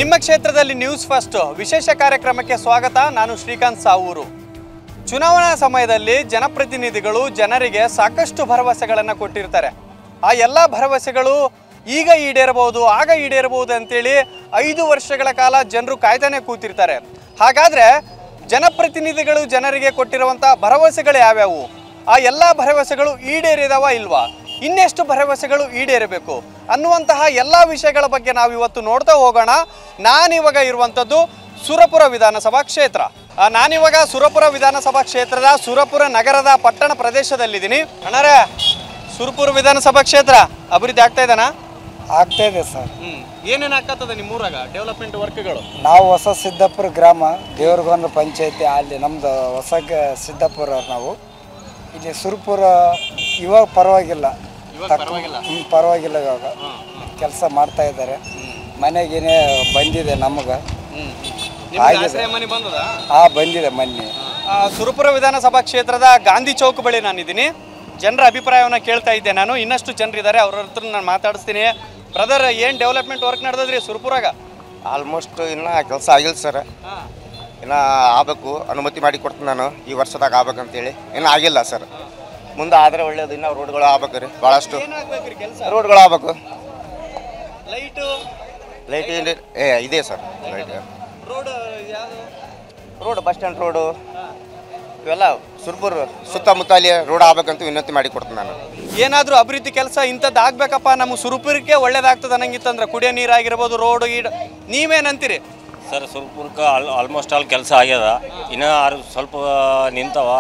ನಿಮ್ಮ ಕ್ಷೇತ್ರದಲ್ಲಿ news first ವಿಶೇಷ ಕಾರ್ಯಕ್ರಮಕ್ಕೆ ಸ್ವಾಗತ. ನಾನು ಶ್ರೀಕಾಂತ್ ಸಾವೂರು. ಚುನಾವಣಾ ಸಮಯದಲ್ಲಿ ಜನಪ್ರತಿನಿಧಿಗಳು ಜನರಿಗೆ ಸಾಕಷ್ಟು ಭರವಸೆಗಳನ್ನು ಕೊಟ್ಟಿರ್ತಾರೆ. ಆ ಎಲ್ಲ ಭರವಸೆಗಳು ಈಗ ಈಡೇರಬಹುದು, ಆಗ ಈಡೇರಬಹುದು ಅಂತೇಳಿ 5 ವರ್ಷಗಳ ಕಾಲ ಜನರು ಕಾಯ್ತಾನೆ ಕೂತಿರ್ತಾರೆ. ಹಾಗಾದರೆ ಜನಪ್ರತಿನಿಧಿಗಳು ಜನರಿಗೆ ಕೊಟ್ಟಿರುವಂಥ ಭರವಸೆಗಳು ಯಾವ್ಯಾವು? ಆ ಎಲ್ಲ ಭರವಸೆಗಳು ಈಡೇರಿದವ ಇಲ್ವಾ? ಇನ್ನೆಷ್ಟು ಭರವಸೆಗಳು ಈಡೇರಬೇಕು ಅನ್ನುವಂತಹ ಎಲ್ಲ ವಿಷಯಗಳ ಬಗ್ಗೆ ನಾವು ಇವತ್ತು ನೋಡ್ತಾ ಹೋಗೋಣ. ನಾನಿವಾಗ ಇರುವಂಥದ್ದು ಸುರಪುರ ವಿಧಾನಸಭಾ ಕ್ಷೇತ್ರ. ನಾನಿವಾಗ ಸುರಪುರ ವಿಧಾನಸಭಾ ಕ್ಷೇತ್ರದ ಸುರಪುರ ನಗರದ ಪಟ್ಟಣ ಪ್ರದೇಶದಲ್ಲಿದ್ದೀನಿ. ಅಣ್ಣರೇ, ಸುರಪುರ ವಿಧಾನಸಭಾ ಕ್ಷೇತ್ರ ಅಭಿವೃದ್ಧಿ ಆಗ್ತಾ ಇದೆನಾ? ಆಗ್ತಾ ಇದೆ ಸರ್. ಏನೇನು ಆಗ್ತದೆ ನಿಮ್ಮೂರಾಗ ಡೆವಲಪ್ಮೆಂಟ್ ವರ್ಕ್ಗಳು? ನಾವು ಹೊಸ ಸಿದ್ದಾಪುರ ಗ್ರಾಮ, ದೇವ್ರಗೊಂದು ಪಂಚಾಯತಿ, ಅಲ್ಲಿ ನಮ್ಮದು ಹೊಸ ಸಿದ್ದಾಪುರ. ನಾವು ಇಲ್ಲಿ ಸುರಪುರ ಇವಾಗ ಪರವಾಗಿಲ್ಲ, ಪರವಾಗಿಲ್ಲ. ಇವಾಗ ಕೆಲಸ ಮಾಡ್ತಾ ಇದ್ದಾರೆ. ಮನೆಗೇನೆ ಬಂದಿದೆ ನಮಗೆ. ಬಂದಿದೆ ಮೊನ್ನೆ. ಸುರಪುರ ವಿಧಾನಸಭಾ ಕ್ಷೇತ್ರದ ಗಾಂಧಿ ಚೌಕ್ ಬಳಿ ನಾನಿದ್ದೀನಿ. ಜನರ ಅಭಿಪ್ರಾಯವನ್ನು ಕೇಳ್ತಾ ಇದ್ದೆ ನಾನು. ಇನ್ನಷ್ಟು ಜನರಿದ್ದಾರೆ, ಅವ್ರ ಹತ್ರ ನಾನು ಮಾತಾಡಿಸ್ತೀನಿ. ಬ್ರದರ್, ಏನು ಡೆವಲಪ್ಮೆಂಟ್ ವರ್ಕ್ ನಡೆದದ್ರಿ ಸುರಪುರಾಗ? ಆಲ್ಮೋಸ್ಟ್ ಇನ್ನೂ ಕೆಲಸ ಆಗಿಲ್ಲ ಸರ್. ಇನ್ನು ಆಗಬೇಕು, ಅನುಮತಿ ಮಾಡಿ ಕೊಡ್ತೀನಿ ನಾನು ಈ ವರ್ಷದಾಗ ಆಗ್ಬೇಕಂತೇಳಿ. ಇನ್ನೂ ಆಗಿಲ್ಲ ಸರ್. ಮುಂದೆ ಆದರೆ ಒಳ್ಳೇದು. ಇನ್ನೂ ರೋಡ್ಗಳು ಆಗ್ಬೇಕು ರೀ, ಭಾಳಷ್ಟು ರೋಡ್ಗಳು ಆಗ್ಬೇಕು. ಲೈಟ್ ಇದೆ sir. Light road bus stand road ಇವೆಲ್ಲ ಸುರಪುರ ಸುತ್ತಮುತ್ತ ಅಲ್ಲಿ ರೋಡ್ ಆಗ್ಬೇಕಂತ ವಿನಂತಿ ಮಾಡಿ ಕೊಡ್ತೀನಿ ನಾನು. ಏನಾದರೂ ಅಭಿವೃದ್ಧಿ ಕೆಲಸ ಇಂಥದ್ದು ಆಗ್ಬೇಕಪ್ಪ ನಮ್ಮ ಸುರಪುರಕ್ಕೆ ಒಳ್ಳೇದಾಗ್ತದೆ ಅನ್ನಂಗಿತ್ತಂದ್ರೆ, ಕುಡಿಯೋ ನೀರು ಆಗಿರ್ಬೋದು, ರೋಡ್ ಗೀಡ್, ನೀವೇನಂತೀರಿ ಸರ್? ಸುರಪುರಕ್ಕೆ ಆಲ್ಮೋಸ್ಟ್ ಆಲ್ ಕೆಲಸ ಆಗ್ಯದ. ಇನ್ನೂ ಸ್ವಲ್ಪ ನಿಂತವ.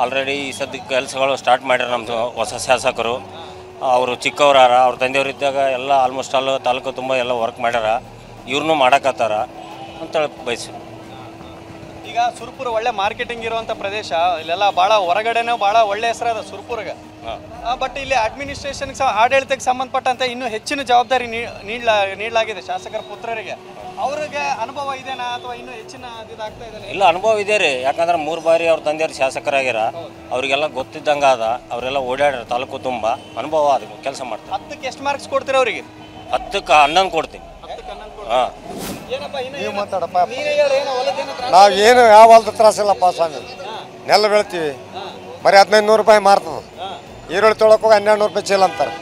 ಆಲ್ರೆಡಿ ಈ ಸದ್ಯಕ್ಕೆ ಕೆಲಸಗಳು ಸ್ಟಾರ್ಟ್ ಮಾಡ್ಯಾರ ನಮ್ಮದು ಹೊಸ ಶಾಸಕರು. ಅವರು ಚಿಕ್ಕವರಾರ, ಅವ್ರ ತಂದೆಯವರಿದ್ದಾಗ ಎಲ್ಲ ಆಲ್ಮೋಸ್ಟ್ ಆಲ್ ತಾಲೂಕು ತುಂಬ ಎಲ್ಲ ವರ್ಕ್ ಮಾಡ್ಯಾರ. ಇವ್ರನ್ನೂ ಮಾಡಕತ್ತಾರ ಅಂತೇಳಿ ಬಯಸಿ. ಈಗ ಸುರಪುರ ಒಳ್ಳೆ ಮಾರ್ಕೆಟಿಂಗ್ ಇರುವಂಥ ಪ್ರದೇಶ. ಇಲ್ಲೆಲ್ಲ ಭಾಳ ಹೊರಗಡೆನೂ ಭಾಳ ಒಳ್ಳೆ ಹೆಸರದ ಸುರಪುರಗೆ. ಬಟ್ ಇಲ್ಲಿ ಅಡ್ಮಿನಿಸ್ಟ್ರೇಷನ್ಗೆ ಆಡಳಿತಕ್ಕೆ ಸಂಬಂಧಪಟ್ಟಂತೆ ಇನ್ನೂ ಹೆಚ್ಚಿನ ಜವಾಬ್ದಾರಿ ನೀಡಲಾಗಿದೆ ಶಾಸಕರ ಪುತ್ರರಿಗೆ. ಅವ್ರಿಗೆ ಅನುಭವ ಇದೆನಾ ಅಥವಾ ಇನ್ನೂ ಹೆಚ್ಚಿನ ಇದಾಗ್ತಾ ಇದೆ? ಇಲ್ಲ, ಅನುಭವ ಇದೆ ರೀ. ಯಾಕಂದ್ರೆ 3 ಬಾರಿ ಅವ್ರ ತಂದೆಯವ್ರು ಶಾಸಕರಾಗ್ಯಾರ. ಅವರಿಗೆಲ್ಲ ಗೊತ್ತಿದ್ದಂಗೆ ಅದ. ಅವರೆಲ್ಲ ಓಡಾಡ್ಯಾರ ತಾಲೂಕು ತುಂಬ. ಅನುಭವ ಅದು, ಕೆಲಸ ಮಾಡ್ತಾರೆ. 10ಕ್ಕೆ ಎಷ್ಟು ಮಾರ್ಕ್ಸ್ ಕೊಡ್ತೀರ ಅವರಿಗೆ? 10ಕ್ಕೆ 11 ಕೊಡ್ತೀನಿ. ಹಾಂ, ನಾವೇನು ಯಾವ ಹೊಲದ ತ್ರಾಸಿಲ್ಲಪ್ಪ ಸ್ವಾಮಿ. ನೆಲ್ಲ ಬೆಳಿತೀವಿ, ಬರೀ 1500 ರೂಪಾಯಿ ಮಾರ್ತದೆ. ಈರುಳ್ಳಿ ತೊಳಕ್ಕೆ ಹೋಗಿ 1200 ರೂಪಾಯಿ ಚೀಲ ಅಂತಾರೆ.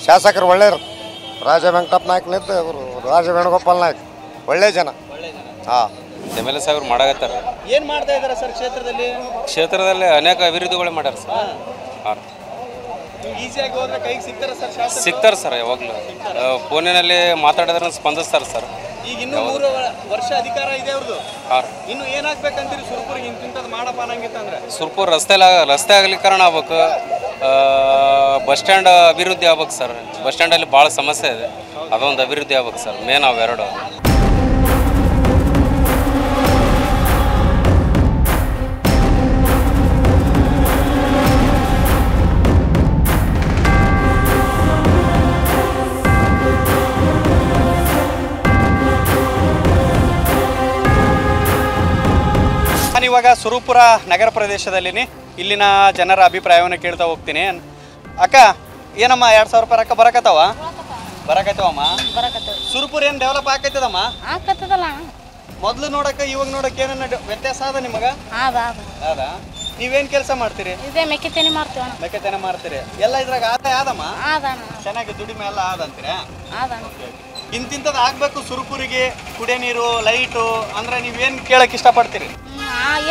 ಶಾಸಕರು ಒಳ್ಳೆಯರು. ರಾಜ ವೆಂಕಟಪ್ಪ ನಾಯ್ಕನಿಂದ ಇವರು ರಾಜ ವೇಣುಗೋಪಾಲ್ ನಾಯ್ಕ ಒಳ್ಳೆ ಜನ. ಹಾಂ, MLA ಸಾಹೇಬ್ರು ಮಾಡಾಕತ್ತಾರೆ. ಏನು ಮಾಡ್ತಾ ಇದ್ದಾರೆ ಸರ್ ಕ್ಷೇತ್ರದಲ್ಲಿ ಅನೇಕ ಅಭಿವೃದ್ಧಿಗಳು ಮಾಡ್ಯಾರ ಸರ್. ಹಾಂ, ಈಸಿಯಾಗಿ ಹೋದ್ರೆ ಕೈಗೆ ಸಿಗ್ತಾರೆ ಸರ್ ಶಾಸಕರು? ಸಿಗ್ತಾರೆ ಸರ್. ಯಾವಾಗಲೂ ಫೋನಿನಲ್ಲಿ ಮಾತಾಡಿದ್ರೆ ಸ್ಪಂದಿಸ್ತಾರೆ ಸರ್. ಈಗ ಇನ್ನೂ 3 ವರ್ಷ ಅಧಿಕಾರ ಇದೆ ಅವ್ರದ್ದು. ಹಾಂ, ಇನ್ನು ಏನಾಗ್ಬೇಕಂತೀರಿ ಸುರಪುರಿಗೆ? ಇಂಥದ್ದು ಮಾಡಪ್ಪ ಅನ್ನಂಗಿತ್ತಂದ್ರೆ ಸುರಪುರ ರಸ್ತೆ ಅಗಲೀಕರಣ ಆಗ್ಬೇಕು, ಬಸ್ ಸ್ಟ್ಯಾಂಡ್ ಅಭಿವೃದ್ಧಿ ಆಗ್ಬೇಕು ಸರ್. ಬಸ್ ಸ್ಟ್ಯಾಂಡಲ್ಲಿ ಭಾಳ ಸಮಸ್ಯೆ ಇದೆ, ಅದೊಂದು ಅಭಿವೃದ್ಧಿ ಆಗ್ಬೇಕು ಸರ್. ಮೇನ್ ಅವೆರಡು. ನಾನಿವಾಗ ಸುರಪುರ ನಗರ ಪ್ರದೇಶದಲ್ಲಿನಿ. ಇಲ್ಲಿನ ಜನರ ಅಭಿಪ್ರಾಯವನ್ನು ಕೇಳ್ತಾ ಹೋಗ್ತೀನಿ. ಅಕ್ಕ, ಏನಮ್ಮ 2000 ರೂಪಾಯಿ ರೊಕ್ಕ ಬರಕತ್ತವಮ್ಮ? ಸುರಪುರ ಏನು ಡೆವಲಪ್ ಆಕೈತದಮ್ಮ? ಮೊದಲು ನೋಡಕ್ಕೆ ಇವಾಗ ನೋಡಕ್ಕೆ ಏನ ವ್ಯತ್ಯಾಸ ಅದ ನಿಮಗೆ? ಹೌದಾ? ನೀವೇನು ಕೆಲಸ ಮಾಡ್ತೀರಿ? ಮೆಕ್ಕೆತೆನೆ ಮಾಡ್ತೀರಿ. ಎಲ್ಲ ಇದ್ರಾಗ ಆದಾಯ ಆದಮ್ಮ? ಚೆನ್ನಾಗಿ ದುಡಿಮೆ ಎಲ್ಲ ಆದಂತೀರಾ? ಇಂತಿಂಥದ್ದು ಆಗ್ಬೇಕು ಸುರಪುರಿಗೆ. ಕುಡಿಯೋ ನೀರು, ಲೈಟು ಅಂದ್ರೆ ನೀವೇನು ಕೇಳಕ್ಕೆ ಇಷ್ಟಪಡ್ತೀರಿ?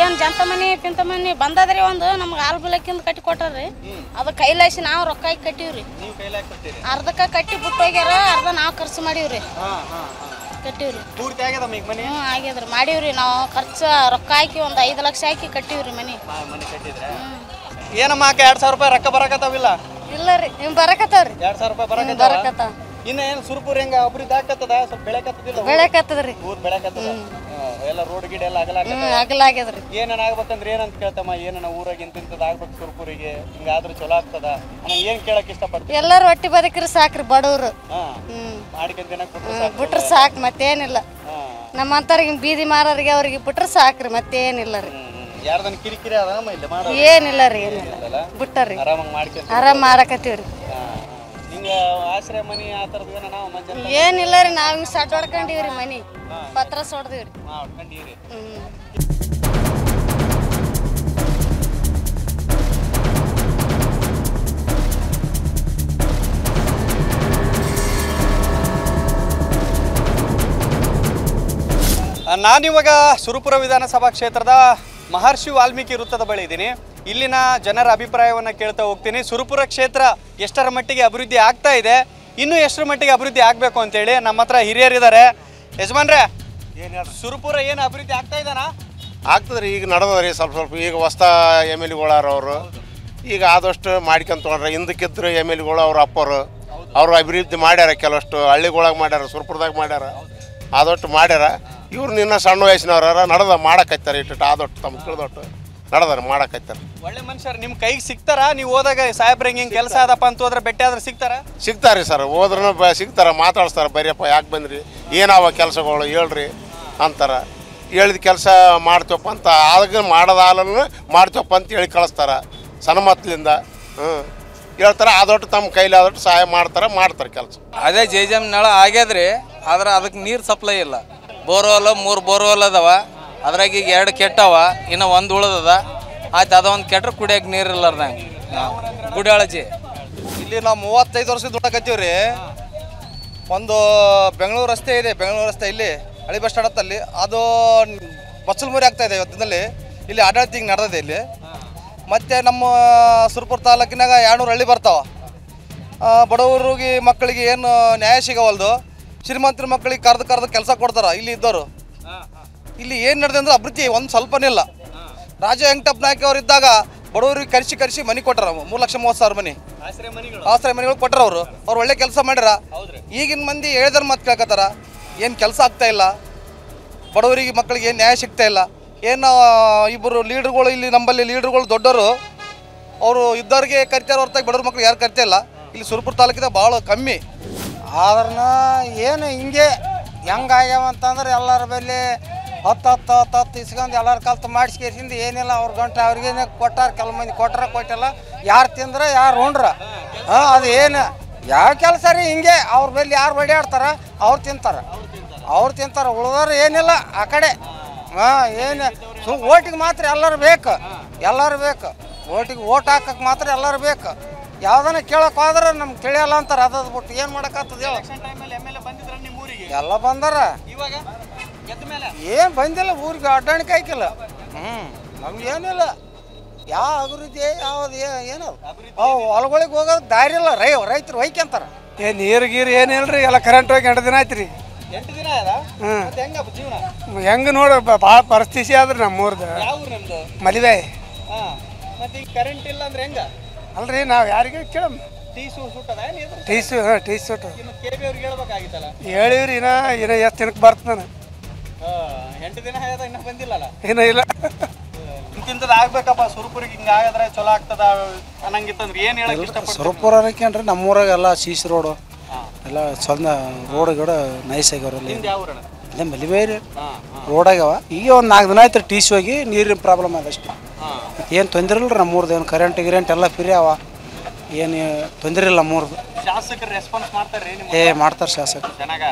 ಏನು ಜಂತ ಮನೆ ಪಿಂತ ಮನೆ ಬಂದದ್ರಿ. ಒಂದು ನಮ್ಗೆ ಹಾಲು ಬಿಲಕ್ಕಿಂದ ಕಟ್ಟಿ ಕೊಟ್ಟಾರ್ರಿ. ಅದು ಕೈಲಾಸಿ ನಾವು ರೊಕ್ಕ ಕಟ್ಟಿವ್ರಿ. ಅರ್ಧಕ್ಕ ಕಟ್ಟಿ ಬಿಟ್ಟು ಹೋಗ್ಯಾರ, ಅರ್ಧ ನಾವು ಖರ್ಚು ಮಾಡೀವ್ರಿ. ಕಟ್ಟಿವ್ರಿ. ಪೂರ್ತಿ ಆಗ್ಯದಮ್ಮ ಈಗ ಮನೆ? ಆಗ್ಯದ್ರಿ, ಮಾಡೀವ್ರಿ. ನಾವು ಖರ್ಚು ರೊಕ್ಕ ಹಾಕಿ ಒಂದು 5 ಲಕ್ಷ ಹಾಕಿ ಕಟ್ಟಿವ್ರಿ ಮನೆ. ಏನಮ್ಮ ಅಕ್ಕ 2000 ರೂಪಾಯಿ ರೊಕ್ಕ ಬರಕತ್ತಾವಿಲ್ಲ? ಇಲ್ಲ ರೀ, ಬರಕತ್ತಾವ್ರಿ. 2000 ರೂಪಾಯಿ ಬರಕತ್ತಾವ. ಇನ್ನ ಏನು ಸುರಪುರ ಹೆಂಗ ಅಭಿವೃದ್ಧಿ ಆಗ್ತದ? ಸ್ವಲ್ಪ ಬೆಳೆಕತ್ತದ್ರಿ. ಊರ್ ಬೆಳೆಕತ್ತದ. ಎಲ್ಲ ರೋಡ್ ಗಿಡ ಎಲ್ಲ ಅಗಲಾಗ್ಯದ್ರಿ. ಏನೇನು ಆಗ್ಬೇಕಂದ್ರೆ ಏನಂತ ಕೇಳ್ತಮ್ಮ? ಏನ ಊರಾಗ ಇಂತಿಂತದ್ದು ಆಗ್ಬೇಕು ಸುರಪುರಿಗೆ, ಹಿಂಗಾದ್ರೆ ಚಲೋ ಆಗ್ತದ ಅನ್ನೋ ಏನ್ ಕೇಳಕ್ ಇಷ್ಟಪಡ್ತೀವಿ? ಎಲ್ಲರೂ ಒಟ್ಟಿ ಬದುಕ್ರಿ ಸಾಕ್ರಿ, ಬಡವ್ರು ಮಾಡ್ಕೊಂಡ್ ಬಿಟ್ರೆ ಸಾಕು, ಮತ್ತೇನಿಲ್ಲ. ನಮ್ಮಂತವ್ರಿಗೆ ಬೀದಿ ಮಾರೋರಿಗೆ ಅವ್ರಿಗೆ ಬಿಟ್ರೆ ಸಾಕ್ರಿ, ಮತ್ತೇನಿಲ್ಲ ರೀ. ಯಾರ್ದನ್ ಕಿರಿಕಿರಿ ಏನಿಲ್ಲ ರೀ, ಏನಿಲ್ಲ. ಬಿಟ್ಟರಿ ಆರಾಮಾಗಿ ಮಾಡ್ಕೊಂತ ಆರಾಮ್ ಮಾಡಕತ್ತೀವ್ರಿ. ಹಿಂಗೆ ಆಶ್ರಯ ಮನಿ ಆ ಥರದ್ದು ಏನೋ ನಾವು ಮಂಜ ಏನಿಲ್ಲ ರೀ ನಾವು ಹಿಂಗೆ ಸಟ್ ಹೊಡ್ಕೊಂಡಿವ್ರಿ ಮನಿ ಪತ್ರ ಸೊಡ್ದಿವ್ರಿ. ಹೊಡ್ಕೊಂಡಿವ್ರಿ. ನಾನಿವಾಗ ಸುರಪುರ ವಿಧಾನಸಭಾ ಕ್ಷೇತ್ರದ ಮಹರ್ಷಿ ವಾಲ್ಮೀಕಿ ವೃತ್ತದ ಬಳಿ ಇದ್ದೀನಿ. ಇಲ್ಲಿನ ಜನರ ಅಭಿಪ್ರಾಯವನ್ನು ಕೇಳ್ತಾ ಹೋಗ್ತೀನಿ. ಸುರಪುರ ಕ್ಷೇತ್ರ ಎಷ್ಟರ ಮಟ್ಟಿಗೆ ಅಭಿವೃದ್ಧಿ ಆಗ್ತಾ ಇದೆ, ಇನ್ನೂ ಎಷ್ಟರ ಮಟ್ಟಿಗೆ ಅಭಿವೃದ್ಧಿ ಆಗಬೇಕು ಅಂತೇಳಿ ನಮ್ಮ ಹತ್ರ ಹಿರಿಯರಿದ್ದಾರೆ. ಯಜಮಾನ್ರೆ, ಸುರಪುರ ಏನು ಅಭಿವೃದ್ಧಿ ಆಗ್ತಾ ಇದ್ದಾನಾ? ಆಗ್ತದ್ರಿ, ಈಗ ನಡೆದವ್ರಿ ಸ್ವಲ್ಪ ಈಗ ಹೊಸ ಎಮ್ ಎಲ್ ಎಗಳವರು ಈಗ ಆದಷ್ಟು ಮಾಡ್ಕೊಂತ ತೊಗೊಂಡ್ರೆ. ಹಿಂದಕ್ಕಿದ್ರು ಎಮ್ ಎಲ್ ಎಗಳು ಅವ್ರ ಅಪ್ಪರು ಅವರು ಅಭಿವೃದ್ಧಿ ಮಾಡ್ಯಾರ, ಕೆಲವಷ್ಟು ಹಳ್ಳಿಗೊಳಗೆ ಮಾಡ್ಯಾರ, ಸುರಪುರದಾಗ ಮಾಡ್ಯಾರ, ಆದಷ್ಟು ಮಾಡ್ಯಾರ. ಇವ್ರು ನಿನ್ನ ಸಣ್ಣ ವಯಸ್ಸಿನವ್ರ ನಡೆದ ಮಾಡಕತ್ತಾರೆ, ಇಟ್ಟು ಆದಷ್ಟು ತಮ್ಮ ತಿಳಿದೊಟ್ಟು ನಡೆದಾರೆ ಮಾಡಕತ್ತಾರೆ. ಒಳ್ಳೆ ಮನುಷ್ಯರು ನಿಮ್ಮ ಕೈಗೆ ಸಿಗ್ತಾರ? ನೀವು ಹೋದಾಗ ಸಾಹೇಬ್ರ ಹಿಂಗೆ ಕೆಲಸ ಆದಪ್ಪ ಅಂತ ಹೋದ್ರೆ ಬೆಟ್ಟ ಆದ್ರೆ ಸಿಗ್ತಾರ? ಸಿಗ್ತಾರೆ ಸರ್, ಹೋದ್ರೂ ಸಿಗ್ತಾರೆ, ಮಾತಾಡ್ಸ್ತಾರೆ. ಬರೀಪ್ಪ ಯಾಕೆ ಬಂದ್ರಿ, ಏನಾವ ಕೆಲಸಗಳು ಹೇಳ್ರಿ ಅಂತಾರೆ. ಹೇಳಿದ ಕೆಲಸ ಮಾಡ್ತೀವಪ್ಪ ಅಂತ ಆಗ ಮಾಡೋದಾಲನ್ನು ಮಾಡ್ತೀವಪ್ಪ ಅಂತ ಹೇಳಿ ಕಳಿಸ್ತಾರೆ ಸನ್ಮತ್ಲಿಂದ. ಹೇಳ್ತಾರೆ, ಆದೊಟ್ಟು ತಮ್ಮ ಕೈಲಿ ಆದೊಟ್ಟು ಸಹಾಯ ಮಾಡ್ತಾರೆ ಕೆಲಸ. ಅದೇ ಜೈಜಮ್ ನಳ ಆಗ್ಯದ್ರಿ, ಆದ್ರೆ ಅದಕ್ಕೆ ನೀರು ಸಪ್ಲೈ ಇಲ್ಲ. ಬೋರ್ವೆಲ್ 3 ಬೋರ್ವೆಲ್ ಅದಾವ, ಅದ್ರಾಗ ಈಗ 2 ಕೆಟ್ಟವ, ಇನ್ನು 1 ಉಳಿದದ. ಆಯ್ತು, ಅದೊಂದು ಕೆಟ್ಟರೆ ಕುಡಿಯೋಕೆ ನೀರು ಇಲ್ಲಾರ್ದಂಗೆ ಗುಡಿಯಾಳಜಿ. ಇಲ್ಲಿ ನಾವು 35 ವರ್ಷದ ದುಡ್ಡಕತ್ತೀವಿ ರೀ. ಒಂದು ಬೆಂಗಳೂರು ರಸ್ತೆ ಇದೆ, ಬೆಂಗಳೂರು ರಸ್ತೆ ಇಲ್ಲಿ ಹಳಿ ಬಸ್ ಸ್ಟ್ಯಾಂಡ್ ಹತ್ತಲ್ಲಿ, ಅದು ಬಚ್ಚಲ್ಮುರಿ ಆಗ್ತಾ ಇದೆ ಇವತ್ತಿನಲ್ಲಿ. ಇಲ್ಲಿ ಆಡಳಿತ ಹಿಂಗೆ ನಡೆದಿದೆ ಇಲ್ಲಿ. ಮತ್ತು ನಮ್ಮ ಸುರಪುರ ತಾಲೂಕಿನಾಗ 200 ಹಳ್ಳಿ ಬರ್ತಾವೆ. ಬಡವರಿಗೆ ಮಕ್ಕಳಿಗೆ ಏನು ನ್ಯಾಯ ಸಿಗವಲ್ದು. ಶ್ರೀಮಂತರ ಮಕ್ಕಳಿಗೆ ಕರೆದು ಕೆಲಸ ಕೊಡ್ತಾರೆ ಇಲ್ಲಿ ಇದ್ದವರು. ಇಲ್ಲಿ ಏನು ನಡೆದೆ ಅಂದ್ರೆ ಅಭಿವೃದ್ಧಿ ಒಂದು ಸ್ವಲ್ಪನೇ ಇಲ್ಲ. ರಾಜ ವೆಂಕಟಪ್ಪ ನಾಯ್ಕ ಅವ್ರು ಇದ್ದಾಗ ಬಡವರಿಗೆ ಕರೆಸಿ ಮನೆ ಕೊಟ್ಟಾರ, 3,30,000 ಮನೆ ಆಶ್ರಯ ಮನೆಗಳು ಕೊಟ್ಟರು. ಅವ್ರು ಒಳ್ಳೆ ಕೆಲಸ ಮಾಡ್ಯಾರ. ಈಗಿನ ಮಂದಿ ಹೇಳಿದ್ರ ಮಾತು ಕೇಳ್ಕೊತಾರ, ಏನು ಕೆಲಸ ಆಗ್ತಾ ಇಲ್ಲ, ಬಡವರಿಗೆ ಮಕ್ಕಳಿಗೆ ಏನು ನ್ಯಾಯ ಸಿಗ್ತಾ ಇಲ್ಲ. ಏನು ಇಬ್ಬರು ಲೀಡ್ರುಗಳು ಇಲ್ಲಿ ನಮ್ಮಲ್ಲಿ ಲೀಡ್ರುಗಳು ದೊಡ್ಡವರು, ಅವರು ಇದ್ದವ್ರಿಗೆ ಕರಿತಾರೆ ಹೊರತಾಗಿ ಬಡವ್ರ ಮಕ್ಳಿಗೆ ಯಾರು ಕರಿತಾ ಇಲ್ಲ. ಇಲ್ಲಿ ಸುರಪುರ ತಾಲೂಕಿದಾಗ ಭಾಳ ಕಮ್ಮಿ. ಆದ್ರೂ ಏನು ಹಿಂಗೆ ಹೆಂಗಾಗ್ಯಾವ ಅಂತಂದ್ರೆ ಎಲ್ಲರ ಬಲ್ಲಿ 10 ಇಸ್ಕೊಂಡು ಎಲ್ಲರ ಕಲ್ತು ಮಾಡಿಸ್ಕೇಸಿಂದ ಏನಿಲ್ಲ. ಅವ್ರ ಗಂಟೆ ಅವ್ರಿಗೇನೆ ಕೊಟ್ಟಾರ, ಕೆಲವು ಮಂದಿ ಕೊಟ್ಟಿಲ್ಲ. ಯಾರು ತಿಂದ್ರೆ ಯಾರು ಉಂಡ್ರ ಅದು ಏನು ಯಾವ ಕೆಲಸ ರೀ ಹಿಂಗೆ. ಅವ್ರ ಬಲ್ಲಿ ಯಾರು ಬಡಿಯಾಡ್ತಾರ ಅವ್ರು ತಿಂತಾರೆ, ಉಳಿದವ್ರು ಏನಿಲ್ಲ ಆ ಕಡೆ. ಏನು ಓಟಿಗೆ ಮಾತ್ರ ಎಲ್ಲರೂ ಬೇಕು, ಓಟಿಗೆ ಓಟ್ ಹಾಕಕ್ಕೆ ಮಾತ್ರ ಎಲ್ಲರೂ ಬೇಕು. ಯಾವ್ದನ್ನ ಕೇಳಕ್ಕೆ ಹೋದ್ರೆ ನಮ್ಗೆ ತಿಳಿಯಲ್ಲ ಅಂತಾರೆ. ಅದ್ ಬಿಟ್ಟು ಏನು ಮಾಡೋಕ್ಕಾಗ್ತದೆ ಹೇಳ. ಎಲ್ಲ ಬಂದಾರ, ಏನು ಬಂದಿಲ್ಲ, ಊರಿಗೆ ಅಡ್ಡಾಣಿಕೆ ಹಾಕಿಲ್ಲ. ನಮ್ಗೇನಿಲ್ಲ, ಯಾವ ಅಭಿವೃದ್ಧಿ ಯಾವ್ದು ಏನದು ಹೊಲಗಳಿಗೆ ಹೋಗೋದು ದಾರಿ ಇಲ್ಲ. ರೈತರು ಹೊಯ್ಕೊಂತಾರೆ. ನೀರು ಗೀರು ಏನಿಲ್ರಿ, ಎಲ್ಲ ಕರೆಂಟ್ ಹೋಗಿ 2 ದಿನ ಆಯ್ತು ರೀ. ಹೆಂಗೆ ನೋಡಿ ಭಾಳ ಪರಿಸ್ಥಿತಿ ಆದ್ರಿ ನಮ್ಮೂರ್ದು. ಮಲಿವೆ ಕರೆಂಟ್ ಇಲ್ಲ ಅಂದ್ರೆ ಹೆಂಗ ಅಲ್ರಿ, ನಾವು ಯಾರಿಗೆ ಕೇಳಮ್. ಟೀಸು ಹೇಳಿವ್ರಿ, ಇನ್ನ ಎಷ್ಟು ದಿನಕ್ಕೆ ಬರ್ತ ನಾನು. 8 ದಿನ ಆಯ್ತಾ, ಇನ್ನೂ ಬಂದಿಲ್ಲಲ್ಲ? ಏನೋ ಇಲ್ಲ. ಇಂತಿಂತದ ಆಗ್ಬೇಕಪ್ಪ ಸುರಪುರಿಗೆ, ಹಿಂಗೆ ಆಗಿದ್ರೆ ಚಲೋ ಆಗ್ತದ ಅನ್ನಂಗಿತ್ತಂದ್ರೆ ಏನು ಹೇಳಕ್ ಇಷ್ಟಪಡ್ತೀನಿ? ಸುರಪುರ ಅನ್ನಕೇನ್ರಿ ನಮ್ಮೂರಾಗ ಎಲ್ಲ ಸೀಸ್ ರೋಡು ಎಲ್ಲ ಚಂದ, ರೋಡ್ ಗಿಡ ನೈಸ್ ಆಗ್ಯಾವ್ರಲ್ಲ. ಇಲ್ಲೇ ಮಲಿವೆ ರೀ, ರೋಡ್ ಆಗ್ಯಾವ. ಈಗ ಒಂದು 4 ದಿನ ಆಯ್ತು ಟೀಸ್ ಹೋಗಿ, ನೀರಿನ ಪ್ರಾಬ್ಲಮ್ ಅದ ಅಷ್ಟೇ. ಏನು ತೊಂದರೆ ಇಲ್ಲ ನಮ್ಮೂರ್ದು. ಏನು ಕರೆಂಟ್ ಎಲ್ಲ ಫ್ರೀ ಅವ, ಏನು ತೊಂದರೆ ಇಲ್ಲ ನಮ್ಮೂರ್ದು. ಶಾಸಕರು ರೆಸ್ಪಾನ್ಸ್ ಮಾಡ್ತಾರೆ? ಮಾಡ್ತಾರೆ ಶಾಸಕರು,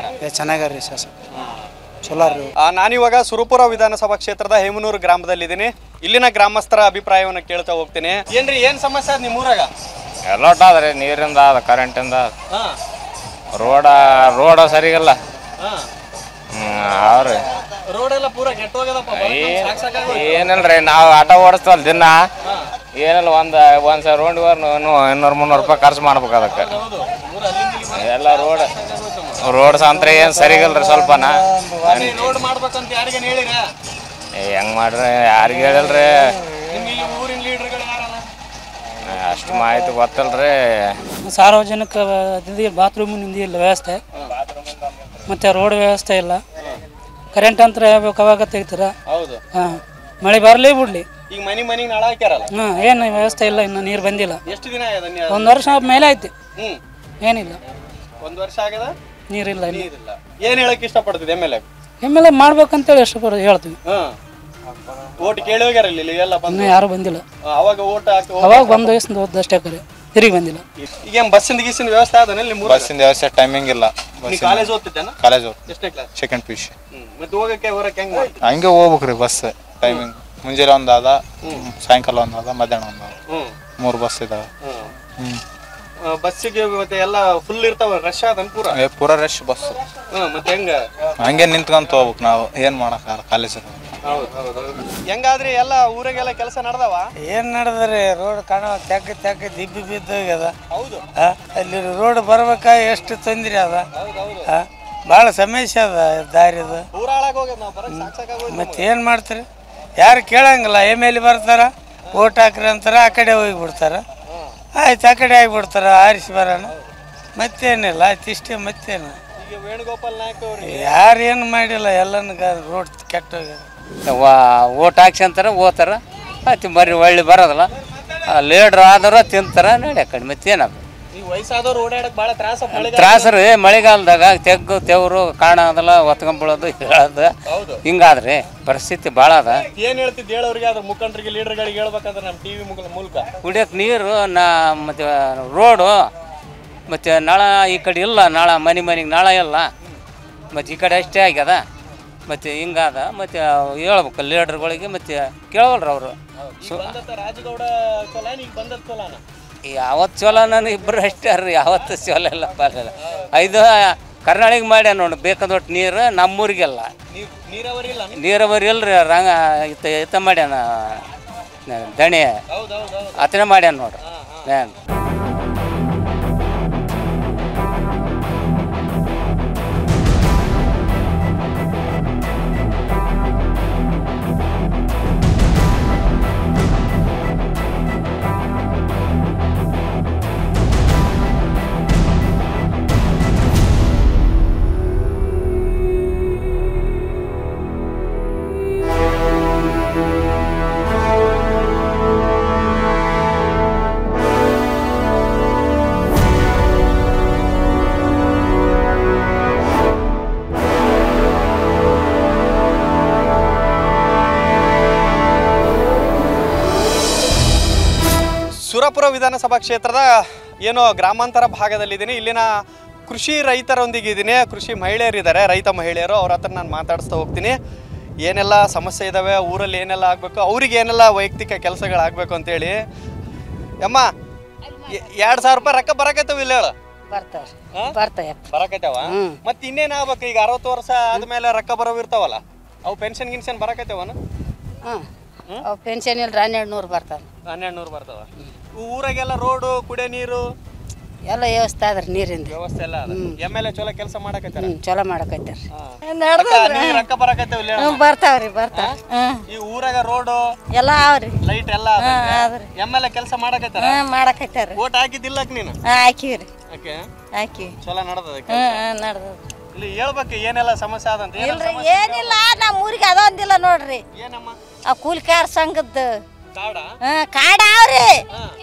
ಚೆನ್ನಾಗಾರ ಶಾಸಕ ಚಲೋ ರೀ. ನಾನಿವಾಗ ಸುರಪುರ ವಿಧಾನಸಭಾ ಕ್ಷೇತ್ರದ ಹೇಮನೂರು ಗ್ರಾಮದಲ್ಲಿದ್ದೀನಿ. ಇಲ್ಲಿನ ಗ್ರಾಮಸ್ಥರ ಅಭಿಪ್ರಾಯವನ್ನು ಕೇಳ್ತಾ ಹೋಗ್ತೀನಿ. ಏನ್ರಿ, ಏನು ಸಮಸ್ಯೆ ಅದ ನಿಮ್ಮ ಊರಾಗ? ಎಲ್ಲೋಟ ಅದ್ರಿ, ನೀರಿಂದ ಅದ, ಕರೆಂಟಿಂದ, ರೋಡ ಸರಿಗಿಲ್ಲ. ಅವ್ರಿ ರೋಡ್ ಎಲ್ಲ ಪೂರ ಕೆಟ್ಟ ಹೋಗ್ಯದಪ್ಪ. ಏನಿಲ್ರಿ, ನಾವು ಆಟೋ ಓಡಿಸ್ತವಲ್ಲ ದಿನ, ಏನಿಲ್ಲ ಒಂದು ರೌಂಡ್ 200-300 ರೂಪಾಯಿ ಖರ್ಚು ಮಾಡ್ಬೇಕು ಅದಕ್ಕೆ. ಎಲ್ಲ ರೋಡ್ ಸಂತ್ರ ಏನು ಸರಿಗಿಲ್ರಿ ಸ್ವಲ್ಪನ. ರೋಡ್ ಮಾಡ್ಬೇಕಂತ ಯಾರಿಗೇನು ಹೇಳಿರ? ಹೆಂಗ್ ಮಾಡ್ರಿ, ಯಾರಿಗೆ ಹೇಳಿಲ್ರಿ. ಊರಿನ ಲೀಡರ್ಗಳು ಯಾರಲ್ಲ? ಅಷ್ಟು ಮಾಹಿತಿ ಗೊತ್ತಲ್ರಿ. ಸಾರ್ವಜನಿಕ ಬಾತ್ರೂಮಿನಿಂದ ಇಲ್ಲ ವ್ಯವಸ್ಥೆ, ಮತ್ತು ರೋಡ್ ವ್ಯವಸ್ಥೆ ಇಲ್ಲ. ಕರೆಂಟ್ ಅಂತ ಹೇಳ್ಬೇಕು, ಅವಾಗ ತೆಗಿತೀರ. ಹೌದು. ಹಾಂ, ಮಳೆ ಬರಲಿ ಬಿಡ್ಲಿ. ಈಗ ಮನೆಗೆ ನಾಳ ಹಾಕ್ಯಾರಲ್ಲ? ಏನು ವ್ಯವಸ್ಥೆ ಇಲ್ಲ, ಇನ್ನು ನೀರು ಬಂದಿಲ್ಲ. ಎಷ್ಟು ದಿನ ಆಗಿದೆ? 1 ವರ್ಷ ಮೇಲೆ ಆಯ್ತು. ಏನಿಲ್ಲ, 1 ವರ್ಷ ಆಗ್ಯದ, ನೀರಿಲ್ಲ. ಏನು ಹೇಳಕ್ ಇಷ್ಟಪಡ್ತಿದೆ ಎಮ್.ಎಲ್.ಎ ಮಾಡ್ಬೇಕಂತೇಳಿ ಎಷ್ಟು ಹೇಳ್ತೀವಿ. ಓಟ್ ಕೇಳಿ ಹೋಗ್ಯಾರ ಇಲ್ಲಿ ಎಲ್ಲ ಬಂದು? ಯಾರು ಬಂದಿಲ್ಲ. ಅವಾಗ ಓಟ್ ಅವಾಗ 1 ವಯಸ್ಸಿಂದ ಹೋದಷ್ಟೇ ಕರೆ. ತಿರುಗಿ ಬಂದಿಲ್ಲ. ಈಗ ಬಸ್ಸಿಂದ ಗೀಸಿಂದ ವ್ಯವಸ್ಥೆ ಆದ ಬಸ್ಸಿಂದ ವ್ಯವಸ್ಥೆ ಟೈಮಿಂಗ್ ಇಲ್ಲ. ಕಾಲೇಜ್ ಓದ್ತಿದ್ದೇನ? ಕಾಲೇಜ್ ಎಷ್ಟನೇ ಕ್ಲಾಸ್? Second PUC. ಮತ್ತೆ ಹೋಗಕ್ಕೆ ಬರಕ್ಕೆ ಹೆಂಗ್ ಮಾಡ್ತೀವಿ? ಹಂಗೆ ಹೋಗ್ಬೇಕ್ರಿ ಬಸ್ ಟೈಮಿಂಗ್. ಮುಂಜಾನೆ ಒಂದಾದ, ಸಾಯಂಕಾಲ ಒಂದಾದ, ಮಧ್ಯಾಹ್ನ ಒಂದಾದ, 3 ಬಸ್ ಇದಾವೆ. ಬಸ್ಸಿಗೆ ಮತ್ತೆ ಎಲ್ಲ ಫುಲ್ ಇರ್ತಾವ, ರಶ್ ಆದನ್ ಪೂರ ರಶ್ ಬಸ್. ಮತ್ತೆ ಹೆಂಗ ಹಂಗೆ ನಿಂತ್ಕೊಂತ ಹೋಗ್ಬೇಕು ನಾವು, ಏನ್ ಮಾಡಕ್ಕಾಗಲ್ಲ ಕಾಲೇಜ್. ಹೆಂಗಾದ್ರಿ ಎಲ್ಲ ಊರಿಗೆಲ್ಲ ಕೆಲಸ ನಡೆದವ? ಏನು ನಡೆದ್ರಿ ರೋಡ್ ಕಾಣೋ ತೆಗ್ಗ ದಿಬ್ಬಿ ಬಿದ್ದೋಗ್ಯದ. ಹೌದು. ಅಲ್ಲಿ ರೋಡ್ ಬರ್ಬೇಕಾ ಎಷ್ಟು ತೊಂದ್ರೆ ಅದ. ಭಾಳ ಸಮಸ್ಯೆ ಅದ ದಾರಿದು. ಮತ್ತೆ ಏನು ಮಾಡ್ತೀರಿ, ಯಾರು ಕೇಳಂಗಿಲ್ಲ. MLA ಬರ್ತಾರ, ಓಟ್ ಹಾಕ್ರಿ ಅಂತಾರ, ಆ ಕಡೆ ಹೋಗಿ ಬಿಡ್ತಾರ. ಆಯ್ತು, ಆ ಕಡೆ ಆಗಿಬಿಡ್ತಾರ, ಆರಿಸಿ ಬರೋಣ. ಮತ್ತೇನಿಲ್ಲ, ಆಯ್ತು ಇಷ್ಟೇ. ಮತ್ತೇನು ವೇಣುಗೋಪಾಲ್ ನಾಯ್ಕ ಯಾರು ಏನು ಮಾಡಿಲ್ಲ, ಎಲ್ಲನ ರೋಡ್ ಕೆಟ್ಟೋಗ್ಯದ. ಓಟ್ ಹಾಕ್ಸಂತಾರ ಹೋಗ್ತಾರ, ಆಯ್ತು ಬರ್ರಿ ಒಳ್ಳೆ ಬರೋದಿಲ್ಲ. ಲೀಡ್ರ್ ಆದ್ರೆ ತಿಂತಾರ, ನೋಡಿ ಆ ಕಡೆ ಮತ್ತೇನಪ್ಪ. ವಯಸ್ಸಾದವ್ರು ಓಡಾಡಕ್ ಭಾಳ ತ್ರಾಸ ರೀ. ಮಳೆಗಾಲದಾಗ ತೆಗ್ಗು ತೆವ್ರು ಕಾಣೋದಲ್ಲ, ಹೊತ್ಕೊಂಬಿಡೋದು ಹೇಳೋದು, ಹಿಂಗಾದ್ರಿ ಪರಿಸ್ಥಿತಿ ಭಾಳ ಅದ. ಏನ್ ಹೇಳ್ತಿದ್ದು ಹೇಳೋರಿಗೆ, ಅದ್ರ ಮುಖಂಡರಿಗೆ ಲೀಡರ್ಗಳಿಗೆ ಹೇಳ್ಬೇಕಂದ್ರೆ ನಮ್ಮ TV ಮೂಲಕ ಕುಡಿಯೋಕೆ ನೀರು ಮತ್ತು ರೋಡು, ಮತ್ತು ನಳ ಈ ಕಡೆ ಇಲ್ಲ. ನಳ ಮನೆಗೆ ನಳ ಇಲ್ಲ, ಮತ್ತು ಈ ಕಡೆ ಅಷ್ಟೇ ಆಗ್ಯದ. ಮತ್ತು ಹಿಂಗಾದ. ಮತ್ತು ಹೇಳ್ಬೇಕು ಲೀಡರ್ಗಳಿಗೆ, ಮತ್ತು ಕೇಳವಲ್ರಿ ಅವರು. ರಾಜಗೌಡ ಯಾವತ್ತು ಚಲೋ ನಾನು ಇಬ್ಬರು ಅಷ್ಟೇ ರೀ, ಯಾವತ್ತು ಚಲೋ ಇಲ್ಲ ಪಾಲಿಲ್ಲ. 5 ಕರ್ನಾಳಿಗೆ ಮಾಡ್ಯಾನ ನೋಡಿ ಬೇಕಾದೊಟ್ಟು ನೀರು. ನಮ್ಮೂರಿಗೆಲ್ಲ ನೀರಾವರಿ ಇಲ್ರಿ. ರಂಗ ಇತ್ತ ಮಾಡ್ಯಾನ ದಣಿ ಆತನೇ ಮಾಡ್ಯಾನ ನೋಡ್ರಿ. ಸುರಪುರ ವಿಧಾನಸಭಾ ಕ್ಷೇತ್ರದ ಏನೋ ಗ್ರಾಮಾಂತರ ಭಾಗದಲ್ಲಿದ್ದೀನಿ. ಇಲ್ಲಿನ ಕೃಷಿ ರೈತರೊಂದಿಗೆ ಇದ್ದೀನಿ. ಕೃಷಿ ಮಹಿಳೆಯರಿದ್ದಾರೆ, ರೈತ ಮಹಿಳೆಯರು. ಅವ್ರ ಹತ್ರ ನಾನು ಮಾತಾಡಿಸ್ತಾ ಹೋಗ್ತೀನಿ. ಏನೆಲ್ಲ ಸಮಸ್ಯೆ ಇದ್ದಾವೆ, ಊರಲ್ಲಿ ಏನೆಲ್ಲ ಆಗಬೇಕು, ಅವ್ರಿಗೆ ಏನೆಲ್ಲ ವೈಯಕ್ತಿಕ ಕೆಲಸಗಳಾಗಬೇಕು ಅಂತೇಳಿ. ಅಮ್ಮ, 2,000 ರೂಪಾಯಿ ರೊಕ್ಕ ಬರಕೈತವ ಇಲ್ಲ ಹೇಳು? ಬರಕೈತವ. ಮತ್ತೆ ಇನ್ನೇನು ಆಗ್ಬೇಕು? ಈಗ 60 ವರ್ಷ ಆದ್ಮೇಲೆ ರೊಕ್ಕ ಬರೋವು ಇರ್ತಾವಲ್ಲ, ಅವು ಪೆನ್ಷನ್ ಗಿನ್ಷನ್ ಬರಕೈತವನ? ಪೆನ್ಷನ್ ಇಲ್ರಿ 1200 ಬರ್ತಾವ. 1200 ಬರ್ತಾವ. ಊರಾಗೆಲ್ಲ ರೋಡು, ಕುಡಿಯೋ ನೀರು ಎಲ್ಲ ವ್ಯವಸ್ಥೆ ಆದ್ರಿ, ನೀರಿಂದ ವ್ಯವಸ್ಥೆ ಎಲ್ಲ ಅದ. MLA ಚಲೋ ಕೆಲಸ ಮಾಡಕೈತಾರ? ಚಲೋ ಮಾಡಕೈತಾರ. ರೊಕ್ಕ ಬರಕೈತವ? ಬರ್ತಾವ್ರಿ, ಬರ್ತಾವ. ಈ ಊರಾಗ ರೋಡು ಎಲ್ಲ ಅವ್ರಿ, ಲೈಟ್ ಎಲ್ಲ MLA ಕೆಲಸ ಮಾಡಕೈತಾರ? ಮಾಡಕೈತಾರ. ಓಟ್ ಹಾಕಿದ್ದಿಲ್ಲಕ್ ನೀನು? ಹಾಕಿವ್ರಿ, ಹಾಕಿ ಚಲೋ ನಡದ. ಇಲ್ಲಿ ಹೇಳ್ಬೇಕು ಏನೆಲ್ಲ ಸಮಸ್ಯೆ ಆದಂತ. ಏನಿಲ್ಲ, ನಮ್ಮ ಊರಿಗೆ ಅದೊಂದಿಲ್ಲ ನೋಡ್ರಿ. ಏನಮ್ಮ? ಆ ಕೂಲಿಕಾರ ಸಂಘದ್ದು ಕಾಡ ಅವ್ರಿ.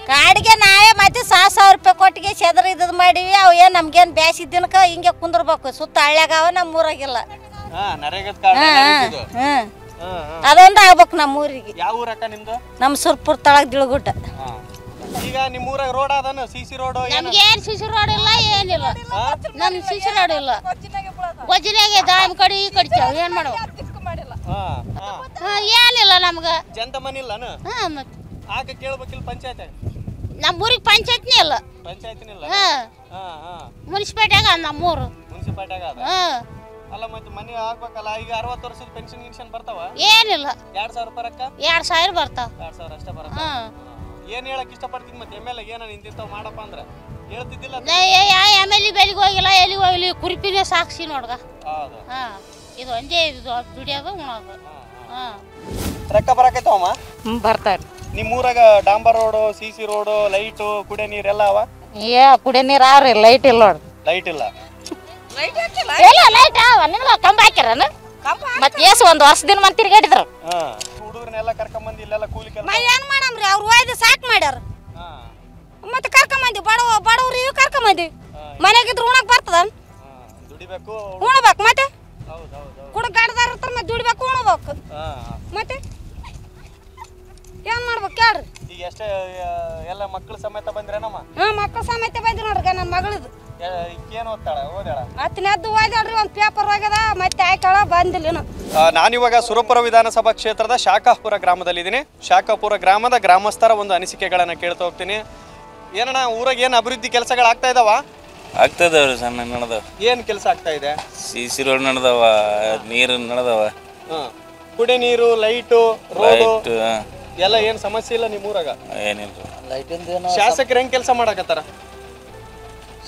ಕಾಡಿಗೆ ನಾವೇ ಮತ್ತೆ 1,000 ರೂಪಾಯಿ ಕೊಟ್ಟಿಗೆ ಸೆದ್ರ ಇದ್ ಮಾಡೀವಿ. ಅವು ಏನ್ ನಮ್ಗೇನ್ ಬ್ಯಾಸಿ ದಿನಕ್ಕ ಹಿಂಗೆ ಕುಂದ್ರಬೇಕು. ಸುತ್ತ ಹಳ್ಳ್ಯಾಗ ನಮ್ಮ ಊರಾಗಿಲ್ಲ. ಅದೊಂದು ಆಗ್ಬೇಕು ನಮ್ಮ ಊರಿಗೆ. ಯಾವ ಊರಕ್ಕ ನಿಮ್ದು? ನಮ್ಮ ಸುರ್ಪುರ ತಳಗ ದಿಳಗುಡ್ಡ. ಈಗ ನಿಮ್ಮ ಊರಾಗ ರೋಡ್ ಅದಾನ? CC road? ನಮ್ಗೇನ್ CC ರೋಡ್ ಇಲ್ಲ, ಏನಿಲ್ಲ. ನಮ್ CC ರೋಡ್ ಇಲ್ಲ. ಗೊಜ್ಜಿನಾಗೆ ದಾಮ್ ಕಡಿ ಈ ಕಡಿತಾವ. ಏನ್ ಮಾಡುವ? ಏನಿಲ್ಲ ನಮ್ಗ. ಜಂತ ಮನಿ ಇಲ್ಲನ? ಆಗ ಕೇಳ್ಬೇಕಿಲ್ಲ ಪಂಚಾಯತ್. ನಮ್ಮ ಊರಿಗೆ ಪಂಚಾಯತ್ನೇ ಇಲ್ಲ. ಪಂಚಾಯತ್ನೇ ಇಲ್ಲ? ಮುನ್ಸಿಪಾಲ್ಟಿಯಾಗ ನಮ್ಮೂರು. ಮುನ್ಸಿಪಾಲ್ಟಿಯಾಗ ಅದ? ಅಲ್ಲ ಮತ್ತೆ ಮನಿ ಆಗ್ಬೇಕಲ್ಲ. ಈಗ 60 ವರ್ಷದ ಪೆನ್ಷನ್ ಗಿನ್ಷನ್ ಬರ್ತಾವ? ಏನಿಲ್ಲ. 2,000 ರೂಪಾಯಿ ರೊಕ್ಕ? 2,000 ಬರ್ತಾವ. 2,000 ಅಷ್ಟೇ ಬರುತ್ತೆ. ಏನ್ ಹೇಳಕ್ ಇಷ್ಟಪಡ್ತೀನಿ ಮತ್ತೆ? MLA ಏನ ನಿಂತಿರ್ತಾವ ಮಾಡಪ್ಪ ಅಂದ್ರೆ ಹೇಳ್ತಿದ್ದಿಲ್ಲ? MLA ಬೆಳಿಗ್ಗೆ ಹೋಗಿಲ್ಲ, ಎಲ್ಲಿ ಹೋಗಿಲ್ಲ. ಕುರಿಪಿನೇ ಸಾಕ್ಷಿ ನೋಡ್ಗ. ಇದು ಒಂದೇ ದುಡಿಯೋದು ಉಣೋದು. ರೊಕ್ಕ ಬರಕೈತವಮ್ಮ? ಬರ್ತಾರ. ನಿಮ್ಮ ಊರಾಗ ಡಾಂಬರ್ ರೋಡು, CC ರೋಡು, ಲೈಟು, ಕುಡಿಯೋ ನೀರು ಎಲ್ಲ ಅವ? ಕುಡಿಯೋ ನೀರು ಅವ್ರಿ, ಲೈಟ್ ಇಲ್ಲ ನೋಡ್ರಿ. ಲೈಟ್ ಇಲ್ಲ? ಲೈಟ್ ಅವ ಕಂಬ ಹಾಕ್ಯಾರನ? ಮತ್ತೆ ಏಸು ಒಂದು ವರ್ಷದಿನ ಮಂದಿ ತಿರ್ಗಾಡಿದ್ರು. ಹುಡುಗರನ್ನೆಲ್ಲ ಕರ್ಕೊಂಬಂದು ಇಲ್ಲೆಲ್ಲ ಕೂಲಿ ಕೆಲಸ ಏನ್ ಮಾಡಮ್ರಿ? ಅವ್ರು ಒಯ್ದು ಸಾಕ್ ಮಾಡ್ಯಾರ. ಮತ್ತೆ ಕರ್ಕೊಂಬಂದಿ ಬಡವ್ರು ಕರ್ಕೊಂಬಂದಿ. ಮನೆಗಿದ್ರು ಉಣಕ್ ಬರ್ತದ? ದುಡಿಬೇಕು, ಉಣಬೇಕು. ಮತ್ತೆ ಕುಡಗಾಡ್ದಾರ ಇರ್ತಾರ, ಮತ್ತೆ ದುಡಿಬೇಕು, ಉಣಬೇಕು. ಮತ್ತೆ ಏನ್ ಮಾಡ್ಬೇಕು ಹೇಳ್ರಿ? ಈಗ ಎಷ್ಟೇ ಎಲ್ಲ ಮಕ್ಕಳು ಸಮೇತ ಬಂದ್ರೇನಮ್ಮ? ಸಮೇತ ಬಂದಿ ನೋಡ್ರಿ ನನ್ನ ಮಗಳದು ಏನು ಓದ್ತಾಳೆ ಓದಾಳ ಹತ್ತನೇದ್ದು ಓದಾಳ್ರಿ ಒಂದು ಪೇಪರ್ ಹೋಗ್ಯದ ಮತ್ತೆ ಆಯ್ತಾಳ ಬಂದಿಲ್ಲ ಇನ್ನು. ನಾನಿವಾಗ ಸುರಪುರ ವಿಧಾನಸಭಾ ಕ್ಷೇತ್ರದ ಶಾಖಾಪುರ ಗ್ರಾಮದಲ್ಲಿದ್ದೀನಿ. ಶಾಖಾಪುರ ಗ್ರಾಮದ ಗ್ರಾಮಸ್ಥರ ಒಂದು ಅನಿಸಿಕೆಗಳನ್ನು ಕೇಳ್ತಾ ಹೋಗ್ತೀನಿ. ಏನಣ್ಣ ಊರಾಗ ಏನು ಅಭಿವೃದ್ಧಿ ಕೆಲಸಗಳಾಗ್ತಾ ಇದಾವ? ಆಗ್ತದವ್ರಿ ಸಣ್ಣ ನಡೆದವ. ಏನು ಕೆಲಸ ಆಗ್ತಾ ಇದೆ? ಸಿ ರೋಡ್ ನಡೆದವ, ನೀರು ನಡೆದವ, ಕುಡಿ ನೀರು, ಲೈಟು, ರೋಡು ಎಲ್ಲ ಏನು ಸಮಸ್ಯೆ ಇಲ್ಲ ನಿಮ್ಮ ಊರಾಗ? ಏನಿಲ್ಲ. ಶಾಸಕರು ಹೆಂಗ್ ಕೆಲಸ ಮಾಡಕತ್ತಾರ?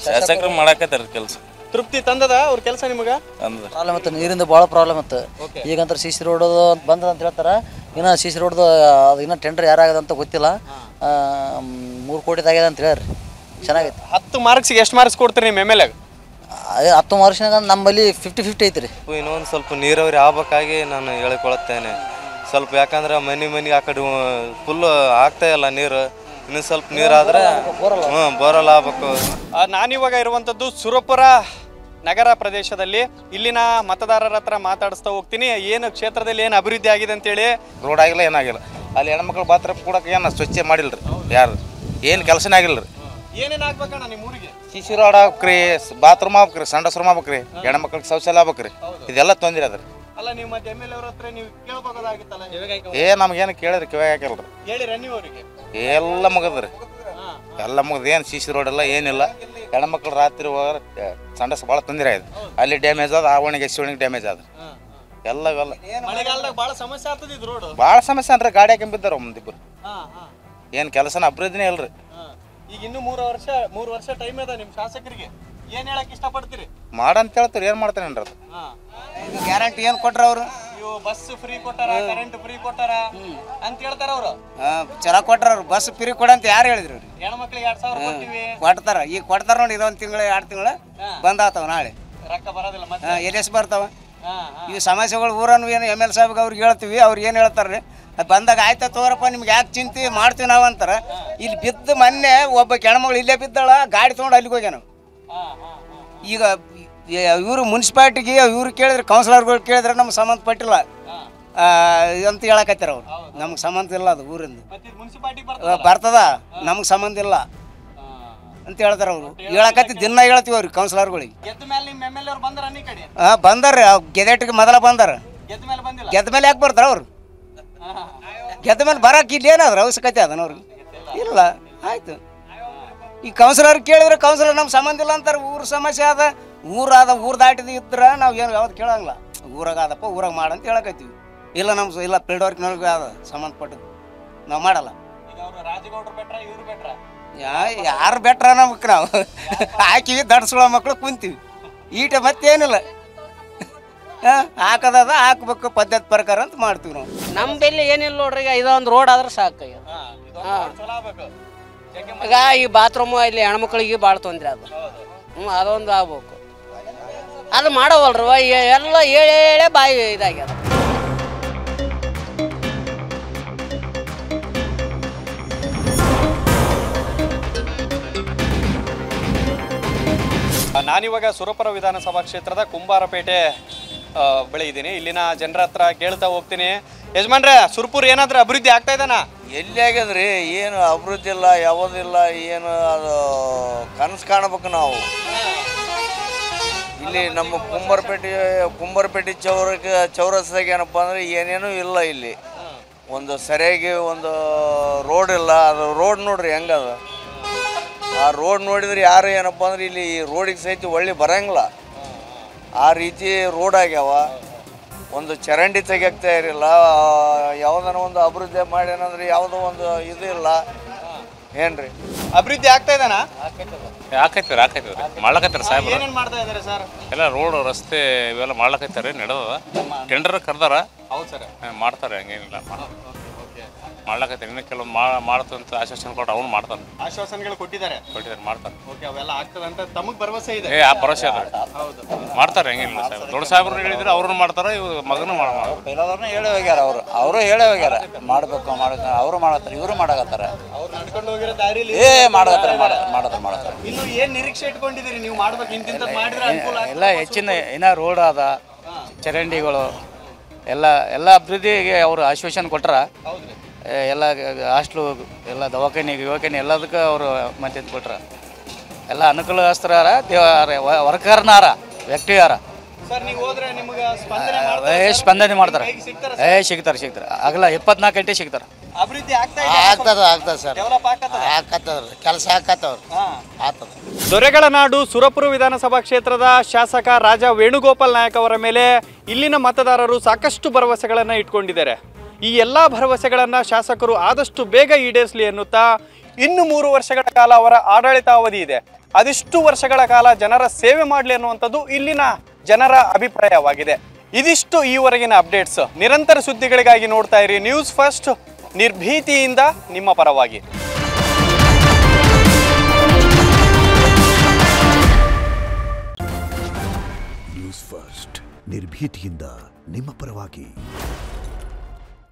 ಶಾಸಕರು ಮಾಡಕತ್ತಾರ ಕೆಲಸ. ತೃಪ್ತಿ ತಂದದ ಅವ್ರ ಕೆಲಸ ನಿಮಗ? ಪ್ರಾಬ್ಲಮ್ ಇತ್ತು, ನೀರಿಂದ ಭಾಳ ಪ್ರಾಬ್ಲಮ್ ಇತ್ತು. ಈಗಂತ ಸಿ ಸಿ ರೋಡ್ ಅಂತ ಬಂದದ ಅಂತ ಹೇಳ್ತಾರೆ. ಇನ್ನು ಸಿ ಸಿ ರೋಡ್ದು ಇನ್ನೂ ಟೆಂಡರ್ ಯಾರಾಗದ ಅಂತ ಗೊತ್ತಿಲ್ಲ. 3 ಕೋಟಿದಾಗ್ಯದ ಅಂತ ಹೇಳ್ರಿ. ಚೆನ್ನಾಗೈತೆ. 10 ಮಾರ್ಕ್ಸಿಗೆ ಎಷ್ಟು ಮಾರ್ಕ್ಸ್ ಕೊಡ್ತೀರಿ ನಿಮ್ಮ ಎಮ್ ಎಲ್ ಎಗೆ? 10 ಮಾರ್ಕ್ಸ್ನಾಗ ನಮ್ಮಲ್ಲಿ 50-50 ಐತ್ರಿ. ಇನ್ನೊಂದು ಸ್ವಲ್ಪ ನೀರಾವರಿ ಆಗ್ಬೇಕಾಗಿ ನಾನು ಹೇಳಿಕೊಳ್ಳುತ್ತೇನೆ. ಸ್ವಲ್ಪ ಯಾಕಂದ್ರೆ ಮನೆ ಆ ಕಡೆ ಫುಲ್ ಆಗ್ತಾ ಇಲ್ಲ ನೀರು. ಇನ್ನು ಸ್ವಲ್ಪ ನೀರಾದ್ರೆ ಬೋರಲ್ ಆಗ್ಬೇಕು. ನಾನಿವಾಗ ಇರುವಂಥದ್ದು ಸುರಪುರ ನಗರ ಪ್ರದೇಶದಲ್ಲಿ. ಇಲ್ಲಿನ ಮತದಾರರ ಹತ್ರ ಮಾತಾಡಿಸ್ತಾ ಹೋಗ್ತೀನಿ. ಏನು ಕ್ಷೇತ್ರದಲ್ಲಿ ಏನು ಅಭಿವೃದ್ಧಿ ಆಗಿದೆ ಅಂತೇಳಿ. ರೋಡ್ ಆಗಿಲ್ಲ, ಏನಾಗಿಲ್ಲ. ಅಲ್ಲಿ ಹೆಣ್ಮಕ್ಳು ಬಾತ್ರೂಮ್ ಕೊಡಕ್ಕೆ ಏನು ಸ್ವಚ್ಛ ಮಾಡಿಲ್ರಿ ಯಾರು, ಏನು ಕೆಲಸನೇ ಆಗಿಲ್ಲ ರೀ. ಏನೇನು ಆಗ್ಬೇಕಣ್ಣ ನಿಮ್ಮ ಊರಿಗೆ? ಸಿ ಸಿ ರೋಡ್ ಆಗ್ಬೇಕ್ರಿ, ಬಾತ್ರೂಮ್ ಆಗ್ಬೇಕ್ರಿ, ಸಂಡಸ್ ರೂಮ್ ಆಗ್ಬೇಕ್ರಿ, ಹೆಣ್ಮಕ್ಳಿಗೆ ಶೌಚಾಲಯ ಆಗ್ಬೇಕ್ರಿ. ಇದೆಲ್ಲ ತೊಂದರೆ ಅದ್ರಿ. ಅಲ್ಲ ನೀವು ಮತ್ತೆ ಎಮ್ ಎಲ್ ಎ ಅವ್ರ ಹತ್ರ ನೀವು ಕೇಳ್ಬೋದಾಗಿತ್ತಲ್ಲ? ನಮಗೇನು ಕೇಳಿದ್ರಿ ಕಿವಾಗ ಹಾಕಿಲ್ರಿ. ಹೇಳಿರ ನೀವು ಅವರಿಗೆ? ಎಲ್ಲ ಮುಗಿದ್ರಿ, ಎಲ್ಲ ಮುಗಿದು ಏನು ಸಿ ಸಿ ರೋಡ್ ಎಲ್ಲ ಏನಿಲ್ಲ. ಹೆಣ್ಮಕ್ಳು ರಾತ್ರಿ ಹೋದ್ರೆ ಸಂಡಸ್ ಭಾಳ ತೊಂದರೆ ಆಯ್ತು. ಅಲ್ಲಿ ಡ್ಯಾಮೇಜ್ ಆದ, ಆವಣಿಗೆ ಶಿವಣಿಗೆ ಡ್ಯಾಮೇಜ್ ಆದ. ಎಲ್ಲ ಮಳೆಗಾಲದಾಗ ಭಾಳ ಸಮಸ್ಯೆ ಆಗ್ತದೆ ಇದು ರೋಡ್. ಭಾಳ ಸಮಸ್ಯೆ ಅನ್ರಿ. ಗಾಡಿ ಹಾಕೊಂಬಿದ್ದಾರ ಒಂದಿಬ್ಬರು. ಏನು ಕೆಲಸನ ಅಭಿವೃದ್ಧಿನೇ ಇಲ್ರಿ. ಈಗ ಇನ್ನು 3 ವರ್ಷ ಟೈಮ್ ಅದ ನಿಮ್ಮ ಶಾಸಕರಿಗೆ. ಏನು ಹೇಳಕ್ ಇಷ್ಟಪಡ್ತೀರಿ? ಮಾಡಂತ ಹೇಳ್ತೀರಿ, ಏನು ಮಾಡ್ತಾನೇನ್ರಿ ಅದು? ಗ್ಯಾರಂಟಿ ಏನು ಕೊಟ್ರ ಅವರು? ಇವು ಬಸ್ ಫ್ರೀ ಕೊಟ್ಟಾರ, ಕರೆಂಟ್ ಫ್ರೀ ಕೊಟ್ಟಾರ ಅಂತ ಹೇಳ್ತಾರ ಅವರು. ಚೆನ್ನಾಗಿ ಕೊಟ್ರ ಅವ್ರು. ಬಸ್ ಫ್ರೀ ಕೊಡಂತ ಯಾರು ಹೇಳಿದ್ರು? ಹೆಣ್ಮಕ್ಳಿಗೆ 2000 ಕೊಟ್ಟಿವಿ ಕೊಡ್ತಾರ. ಈಗ ಕೊಡ್ತಾರ ನೋಡಿ. ಇದೊಂದು ತಿಂಗಳು 2 ತಿಂಗಳು ಬಂದಾತವ. ನಾಳೆ ರೊಕ್ಕ ಬರೋದಿಲ್ಲ ಮತ್ತೆ. ಎಲ್ಲಿ ಬರ್ತಾವ ಇವು ಸಮಸ್ಯೆಗಳು? ಊರನ್ನು ಏನು ಎಮ್ ಎಲ್ ಸಾಹೇಬ್ಗೆ ಅವ್ರಿಗೆ ಹೇಳ್ತೀವಿ, ಅವ್ರು ಏನು ಹೇಳ್ತಾರೆ ಬಂದಾಗ ಆಯ್ತಾ ತೋರಪ್ಪ ನಿಮ್ಗೆ ಯಾಕೆ ಚಿಂತೆ ಮಾಡ್ತೀವಿ ನಾವು ಅಂತಾರೆ. ಇಲ್ಲಿ ಬಿದ್ದು ಮೊನ್ನೆ ಒಬ್ಬ ಹೆಣ್ಮಗಳು ಇಲ್ಲೇ ಬಿದ್ದಾಳ, ಗಾಡಿ ತೊಗೊಂಡು ಅಲ್ಲಿಗೆ ಹೋಗ್ಯಾನ. ಈಗ ಇವರು ಮುನ್ಸಿಪಾಲ್ಟಿಗೆ ಇವ್ರು ಕೇಳಿದ್ರೆ, ಕೌನ್ಸಿಲರ್ಗಳು ಕೇಳಿದ್ರೆ ನಮ್ಗೆ ಸಂಬಂಧಪಟ್ಟಿಲ್ಲ ಅಂತ ಹೇಳಕತ್ತಾರ ಅವ್ರು. ನಮ್ಗೆ ಸಂಬಂಧ ಇಲ್ಲ, ಅದು ಊರಿಂದ ಬರ್ತದ, ನಮ್ಗೆ ಸಂಬಂಧ ಇಲ್ಲ ಅಂತ ಹೇಳ್ತಾರ ಅವರು. ಹೇಳಕತ್ತಿ ದಿನ ಹೇಳ್ತೀವಿ ಅವ್ರಿಗೆ ಕೌನ್ಸಿಲರ್ಗಳಿಗೆ. ಬಂದಾರ ಗೆದೆಟ್ಟಿಗೆ ಮೊದಲ ಬಂದಾರ. ಗೆದ್ದ ಮೇಲೆ ಯಾಕೆ ಬರ್ತಾರ ಅವ್ರು? ಗೆದ್ದ ಮೇಲೆ ಬರಕ್ಕೆ ಇಲ್ಲಿ ಏನಾದ್ರು ಅವಶ್ಯಕತೆ ಅದನ್ನ ಅವ್ರಿಗೆ ಇಲ್ಲ. ಆಯ್ತು, ಈ ಕೌನ್ಸಿಲರ್ ಕೇಳಿದ್ರೆ ಕೌನ್ಸಿಲರ್ ನಮ್ಗೆ ಸಂಬಂಧ ಇಲ್ಲ ಅಂತಾರೆ. ಊರ ಸಮಸ್ಯೆ ಅದ, ಊರು ದಾಟಿದ ಇದ್ರೆ ನಾವು ಏನು ಯಾವ್ದು ಕೇಳಂಗಿಲ್ಲ. ಊರಾಗ ಅದಪ್ಪ ಊರಾಗ ಮಾಡಂತ ಹೇಳಕತ್ತೀವಿ. ಇಲ್ಲ ನಮ್ಮ ಇಲ್ಲ ಫೀಲ್ಡ್ ವರ್ಕ್ನವ್ರಿಗೆ ಅದ ಸಂಬಂಧಪಟ್ಟದ್ದು, ನಾವು ಮಾಡಲ್ಲ. ಯಾರು ಬೆಟ್ರ ನಮ್ಗೆ ನಾವು ಹಾಕಿವಿ, ದಡ್ಸುಳ ಮಕ್ಕಳು ಕುಂತೀವಿ ಈಟ ಮತ್ತೇನಿಲ್ಲ. ಹಾಕದ ಹಾಕ್ಬೇಕು ಪದ್ಧತಿ ಪ್ರಕಾರ ಅಂತ ಮಾಡ್ತೀವಿ ನಾವು. ನಮ್ಮ ಬೆಲ್ಲಿ ಏನಿಲ್ಲ ನೋಡ್ರಿ. ಇದೊಂದು ರೋಡ್ ಆದ್ರೆ ಸಾಕು. ಈಗ ಈ ಬಾತ್ರೂಮು ಇಲ್ಲಿ ಹೆಣ್ಮಕ್ಳಿಗೆ ಭಾಳ ತೊಂದರೆ ಅದು. ಅದೊಂದು ಆಗ್ಬೇಕು. ಅದು ಮಾಡವಲ್ರವ ಎಲ್ಲ ಹೇಳೇ ಬಾಯಿ ಇದಾಗ್ಯದ. ನಾನಿವಾಗ ಸುರಪುರ ವಿಧಾನಸಭಾ ಕ್ಷೇತ್ರದ ಕುಂಬಾರಪೇಟೆ ಬಳಿ ಇದ್ದೀನಿ. ಇಲ್ಲಿನ ಜನರ ಹತ್ರ ಕೇಳ್ತಾ ಹೋಗ್ತೀನಿ. ಯಜಮಾನ್ರೆ, ಸುರಪುರ ಏನಾದ್ರೂ ಅಭಿವೃದ್ಧಿ ಆಗ್ತಾ ಇದ್ದಾನ? ಎಲ್ಲಿ ಆಗ್ಯದ್ರಿ? ಏನು ಅಭಿವೃದ್ಧಿ ಇಲ್ಲ, ಯಾವುದಿಲ್ಲ. ಏನು ಅದು ಕನಸು ಕಾಣಬೇಕು ನಾವು. ಇಲ್ಲಿ ನಮ್ಮ ಕುಂಬಾರಪೇಟೆ ಚೌರಸ್ದಾಗ ಏನಪ್ಪ ಅಂದ್ರೆ ಏನೇನೂ ಇಲ್ಲ. ಇಲ್ಲಿ ಒಂದು ಸರಿಯಾಗಿ ಒಂದು ರೋಡ್ ಇಲ್ಲ. ಅದು ರೋಡ್ ನೋಡ್ರಿ ಹೆಂಗದ. ಆ ರೋಡ್ ನೋಡಿದ್ರೆ ಯಾರು ಏನಪ್ಪ ಅಂದ್ರೆ ಇಲ್ಲಿ ರೋಡಿಗೆ ಸಹಿತ ಒಳ್ಳೆ ಬರಂಗಿಲ್ಲ. ಆ ರೀತಿ ರೋಡ್ ಆಗ್ಯಾವ. ಒಂದು ಚರಂಡಿ ತೆಗಿಯಕ್ತಾ ಇರಲಿಲ್ಲ. ಯಾವುದನ್ನ ಒಂದು ಅಭಿವೃದ್ಧಿ ಮಾಡ್ಯಾನಂದ್ರೆ ಯಾವುದೋ ಒಂದು ಇದು ಇಲ್ಲ. ಏನ್ರಿ ಅಭಿವೃದ್ಧಿ ಆಗ್ತಾ ಇದ್ದಾನ? ಆಕೈತ್ರಿ ಮಾಡ್ಲಕತ್ತಾರ ಸಾಹೇಬ್ರು. ಏನೇನು ಮಾಡ್ತಾ ಇದ್ದಾರೆ ಸರ್? ಎಲ್ಲ ರೋಡ್ ರಸ್ತೆ ಇವೆಲ್ಲ ಮಾಡ್ಲಕತ್ತಾರೆ, ನಡೆದದ. ಟೆಂಡರ್ ಕರ್ದಾರ. ಹೌದು ಸರ್, ಮಾಡ್ತಾರೆ, ಹಂಗೇನಿಲ್ಲ. ಮಾಡ್ಲಕತ್ತಾರೆ. ಇನ್ನು ಕೆಲವೊಂದು ಮಾಡ್ತಂತ ಆಶ್ವಾಸನೆ ಕೊಟ್ಟು ಅವ್ನು ಮಾಡ್ತಾನೆ. ಆಶ್ವಾಸನೆಗಳು ಕೊಟ್ಟಿದ್ದಾರೆ, ಮಾಡ್ತಾರೆ. ಓಕೆ, ಅವೆಲ್ಲ ಆಗ್ತದೆ ಅಂತ ತಮಗೆ ಭರವಸೆ ಇದೆ? ಆ ಭರವಸೆ ಅದ. ಮಾಡ್ತಾರೆ, ಹಂಗೇನಿಲ್ಲ ಸಾಹೇಬ್. ದೊಡ್ಡ ಸಾಹೇಬ್ರು ಹೇಳಿದ್ರೆ ಅವ್ರನ್ನ ಮಾಡ್ತಾರೆ, ಇವ್ ಮಗನೂ ಎಲ್ಲದವ್ರನ್ನ ಹೇಳೇ ಹೋಗ್ಯಾರ. ಅವರು ಹೇಳೇ ಹೋಗ್ಯಾರ ಮಾಡ್ಬೇಕು ಅವರು ಮಾಡತ್ತಾರೆ, ಇವರು ಮಾಡಕತ್ತಾರ. ನಡ್ಕೊಂಡು ಹೋಗಿರೋ ದಾರಿಲಿ ಮಾಡತ್ತಾರೆ. ಇನ್ನು ಏನ್ ನಿರೀಕ್ಷೆ ಇಟ್ಕೊಂಡಿದ್ದೀರಿ ನೀವು? ಮಾಡ್ಬೇಕು ಇಂತಿಂತ ಮಾಡಿದ್ರೆ ಅನುಕೂಲ ಎಲ್ಲ ಹೆಚ್ಚಿನ ಇನ್ನ ರೋಡ್ ಅದ, ಚರಂಡಿಗಳು ಎಲ್ಲ ಅಭಿವೃದ್ಧಿಗೆ ಅವರು ಆಶ್ವಾಸನೆ ಕೊಟ್ರ. ಎಲ್ಲ ಹಾಸ್ಟ್ಲು ಎಲ್ಲ ದವಾಖಾನೆ ಎಲ್ಲದಕ್ಕೆ ಅವರು ಮತ್ತೆ ಕೊಟ್ರ. ಎಲ್ಲ ಅನುಕೂಲಸ್ಥರಾರ ವರ್ಕರ್ನಾರ ವ್ಯಕ್ತಿಯಾರ ಸರ್ ನೀವು ಹೋದ್ರೆ ನಿಮ್ಗೆ ಸ್ಪಂದನೆ ಸ್ಪಂದನೆ ಮಾಡ್ತಾರೆ ಸಿಗ್ತಾರೆ ಆಗಲ್ಲ 24 ಗಂಟೆ ಸಿಗ್ತಾರೆ. ಅಭಿವೃದ್ಧಿ ಆಗ್ತದ ಸರ್ ಡೆವಲಪ್ ಆಕತ್ತದ್ರಿ ಕೆಲಸ ಆಕತ್ತವ್ರಿ ಆಗ್ತದ. ದೊರೆಗಳ ನಾಡು ಸುರಪುರ ವಿಧಾನಸಭಾ ಕ್ಷೇತ್ರದ ಶಾಸಕ ರಾಜಾ ವೇಣುಗೋಪಾಲ್ ನಾಯಕ್ ಅವರ ಮೇಲೆ ಇಲ್ಲಿನ ಮತದಾರರು ಸಾಕಷ್ಟು ಭರವಸೆಗಳನ್ನು ಇಟ್ಕೊಂಡಿದ್ದಾರೆ. ಈ ಎಲ್ಲ ಭರವಸೆಗಳನ್ನು ಶಾಸಕರು ಆದಷ್ಟು ಬೇಗ ಈಡೇರಿಸಲಿ ಎನ್ನುತ್ತಾ ಇನ್ನು 3 ವರ್ಷಗಳ ಕಾಲ ಅವರ ಆಡಳಿತಾವಧಿ ಇದೆ. ಅದಿಷ್ಟು ವರ್ಷಗಳ ಕಾಲ ಜನರ ಸೇವೆ ಮಾಡಲಿ ಅನ್ನುವಂಥದ್ದು ಇಲ್ಲಿನ ಜನರ ಅಭಿಪ್ರಾಯವಾಗಿದೆ. ಇದಿಷ್ಟು ಈವರೆಗಿನ ಅಪ್ಡೇಟ್ಸ್. ನಿರಂತರ ಸುದ್ದಿಗಳಿಗಾಗಿ ನೋಡ್ತಾ ಇರಿ ನ್ಯೂಸ್ ಫಸ್ಟ್, ನಿರ್ಭೀತಿಯಿಂದ ನಿಮ್ಮ ಪರವಾಗಿ. ನ್ಯೂಸ್ ಫಸ್ಟ್, ನಿರ್ಭೀತಿಯಿಂದ ನಿಮ್ಮ ಪರವಾಗಿ.